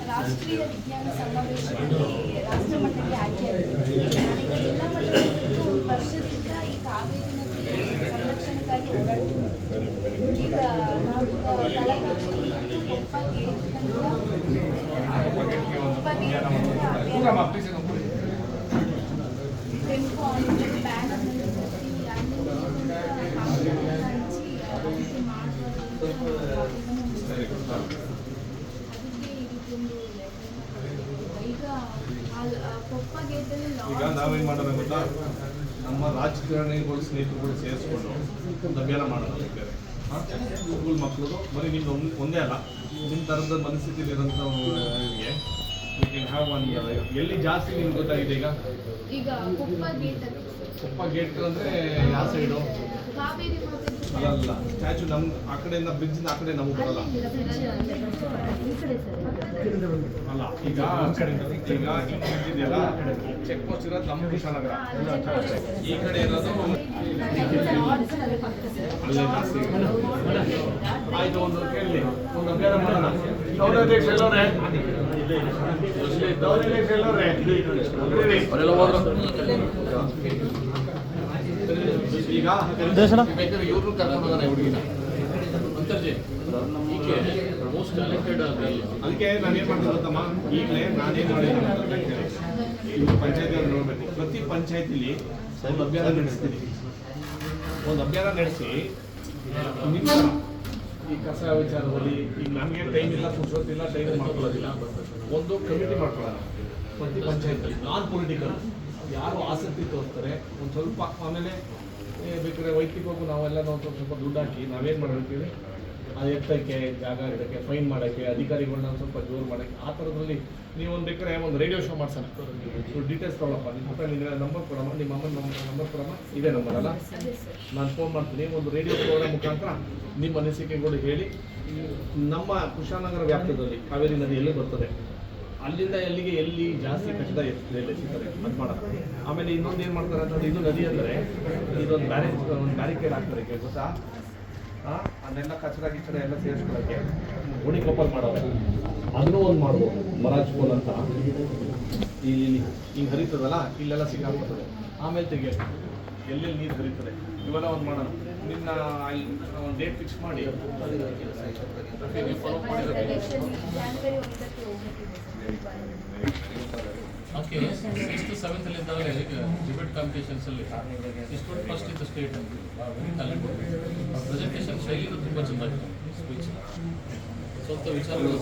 ರಾಷ್ಟ್ರೀಯ ವಿಜ್ಞಾನ ಸಮಾವೇಶದಲ್ಲಿ ರಾಷ್ಟ್ರ ಮಟ್ಟಕ್ಕೆ ಆಯ್ಕೆಯಾಗಿದೆ. ಎಲ್ಲ ಮಟ್ಟದಲ್ಲೂ ವರ್ಷದಿಂದ ಈ ಕಾವೇರಿ ನದಿ ಸಂರಕ್ಷಣೆಗಾಗಿ ಓಡಾಡ್ತೀವಿ. ಈಗ ನಾವು ತಲಕಾವೇರಿ ಕೊಪ್ಪ ಈಗ ನಾವೇನು ಮಾಡೋಣ ಗೊತ್ತಾ, ನಮ್ಮ ರಾಜಕಾರಣಿಗಳು ಸ್ನೇಹಿತರುಗಳು ಸೇರಿಸ್ಕೊಂಡು ಒಂದು ಅಭಿಯಾನ ಮಾಡೋಣ ಬೇಕಾದ್ರೆ. ಸ್ಕೂಲ್ ಮಕ್ಕಳು ಬರೀ ನಿಮ್ದು ಒಂದೇ ಅಲ್ಲ, ನಿಮ್ಮ ಥರದ ಮನಸ್ಥಿತಿಲಿರೋಂಥವ್ರಿಗೆ ಎಲ್ಲಿ ಜಾಸ್ತಿ ನಿಮ್ಗೆ ಗೊತ್ತಾಗಿದೆ ಈಗ ಕೊಪ್ಪ ಗೇಟ್ ಅಂದರೆ ಯಾವ ಸೈಡು ಅಲ್ಲ ಸ್ಟ್ಯಾಚು ನಮ್ಮ ಆ ಕಡೆಯಿಂದ ಬ್ರಿಡ್ಜಿನ ಆ ಕಡೆ ನಮಗೆ ಬರಲ್ಲ ಅಲ್ಲ. ಈಗ ಇದೆಯಲ್ಲ ಚೆಕ್ ಪೋಸ್ಟ್ ಇರೋದು ನಮ್ಮ ಕೃಷ್ಣನಗರ, ಈ ಕಡೆ ಇರೋದು ಅಲ್ಲೇ ಜಾಸ್ತಿ. ಆಯ್ತು, ಒಂದು ಕೇಳಲಿ, ಒಂದು ಅಭ್ಯಾಸ ಮಾಡೋಣ. ಈಗ ಇವ್ರನ್ನು ಕರ್ಕೊಂಡು ಹೋಗೋಣ ಹುಡುಗಿನ ಅದಕ್ಕೆ ನಾನೇನು ಮಾಡ್ತೀನಿ ಗೊತ್ತಮ್ಮ, ಈಗಲೇ ನಾನೇನು ಮಾಡಿದ್ದೀನಿ ಇವರು ಪಂಚಾಯತಿಯವ್ರು ನೋಡ್ಬೇಕು. ಪ್ರತಿ ಪಂಚಾಯತಿಲಿ ಒಂದು ಅಭಿಯಾನ ನಡೆಸ್ತೀನಿ. ಒಂದು ಅಭಿಯಾನ ನಡೆಸಿ ಈ ಕಸ ವಿಚಾರದಲ್ಲಿ ಈಗ ನಮಗೆ ಟೈಮ್ ಇಲ್ಲ, ಪುರುಷೋತ್ತಿಲ್ಲ, ಟೈಮ್ ಮಾಡ್ಕೊಳ್ಳೋದಿಲ್ಲ. ಒಂದು ಕಮಿಟಿ ಮಾಡ್ಕೊಳ್ಳೋಣ ಪ್ರತಿ ಪಂಚಾಯತಿ, ನಾನ್ ಪೊಲಿಟಿಕಲ್, ಯಾರು ಆಸಕ್ತಿ ತೋರಿಸ್ತಾರೆ ಒಂದು ಸ್ವಲ್ಪ. ಆಮೇಲೆ ಬೇಕಾದ್ರೆ ವೈಯಕ್ತಿಕವಾಗಿ ನಾವೆಲ್ಲ ಒಂದು ಸ್ವಲ್ಪ ದುಡ್ಡು ಹಾಕಿ ನಾವೇನು ಮಾಡಬೇಕೇಳಿ ಅದು ಎತ್ತಕ್ಕೆ, ಜಾಗ ಇಡೋಕ್ಕೆ, ಫೈನ್ ಮಾಡೋಕ್ಕೆ, ಅಧಿಕಾರಿಗಳನ್ನ ಸ್ವಲ್ಪ ಜೋರು ಮಾಡೋಕ್ಕೆ, ಆ ಥರದ್ರಲ್ಲಿ ನೀವೊಂದು ಬೇಕಾದ್ರೆ ಒಂದು ರೇಡಿಯೋ ಶೋ ಮಾಡ್ಸೋಣ. ಡೀಟೇಲ್ಸ್ ತೊಗೊಳಪ್ಪ, ನಿಮ್ಮ ಹತ್ರ ನಿನ್ನ ನಂಬರ್ ಕೊಡಮ್ಮ, ನಿಮ್ಮ ಅಮ್ಮನ ನಂಬರ್ ಕೊಡಮ್ಮ, ಇದೇ ನಂಬರ್ ಅಲ್ಲ, ನಾನು ಫೋನ್ ಮಾಡ್ತೀನಿ. ಒಂದು ರೇಡಿಯೋ ಶೋನ ಮುಖಾಂತರ ನಿಮ್ಮ ಅನಿಸಿಕೆಗಳು ಹೇಳಿ, ನಮ್ಮ ಕುಶಾಲನಗರ ವ್ಯಾಪ್ತದಲ್ಲಿ ಕಾವೇರಿ ನದಿ ಎಲ್ಲಿ ಬರ್ತದೆ ಅಲ್ಲಿಂದ ಎಲ್ಲಿ ಜಾಸ್ತಿ ಕಷ್ಟದ ಸಿಗ್ತದೆ ಅದು ಮಾಡೋಣ. ಆಮೇಲೆ ಇನ್ನೊಂದು ಏನು ಮಾಡ್ತಾರೆ ಅಂತಂದ್ರೆ, ಇದು ನದಿ ಅಂದರೆ ಇದೊಂದು ಬ್ಯಾರಿಕೇಡ್ ಹಾಕ್ತಾರೆ ಗೊತ್ತಾ, ಅದೆಲ್ಲ ಕಚಡ ಗಿಚ್ಚಡ ಎಲ್ಲ ಸೇರಿಸ್ಕೊಳ್ಳೋಕ್ಕೆ ಗುಡಿ ಕೊಪ್ಪಲ್ ಮಾಡೋದು, ಅದನ್ನೂ ಒಂದು ಮಾಡ್ಬೋದು. ಮರಾಜ್ಪೋಲ್ ಅಂತ ಇಲ್ಲಿ ಹಿಂಗೆ ಹರಿತದಲ್ಲ, ಇಲ್ಲೆಲ್ಲ ಸಿಕ್ಕಾಗ್ತದೆ. ಆಮೇಲೆ ತೆಗಿಯೋದು ಎಲ್ಲೆಲ್ಲಿ ನೀರು ಹರಿತದೆ ಇವೆಲ್ಲ ಒಂದು ಮಾಡೋಣ. ನಿನ್ನ ಒಂದು ಡೇಟ್ ಫಿಕ್ಸ್ ಮಾಡಿ ಫಾಲೋ ಮಾಡಿರೋದು. ಓಕೆ, 6th 7th ಇದ್ದಾಗಲೇ ಡಿಬೇಟ್ ಕಾಂಪಿಟೇಷನ್ಸಲ್ಲಿ ಇಷ್ಟು ಫಸ್ಟ್ ಇತ್ತು ಸ್ಟೇಟ್ ಅಂತ ವೆರಿ ಟ್ಯಾಲೆಂಟೆಡ್. ಪ್ರೆಸೆಂಟೇಷನ್ ಶೈಲಿ ತುಂಬ ಚೆನ್ನಾಗಿದೆ, ಸ್ಪೀಚ್ ಸ್ವಲ್ಪ ವಿಚಾರಗಳು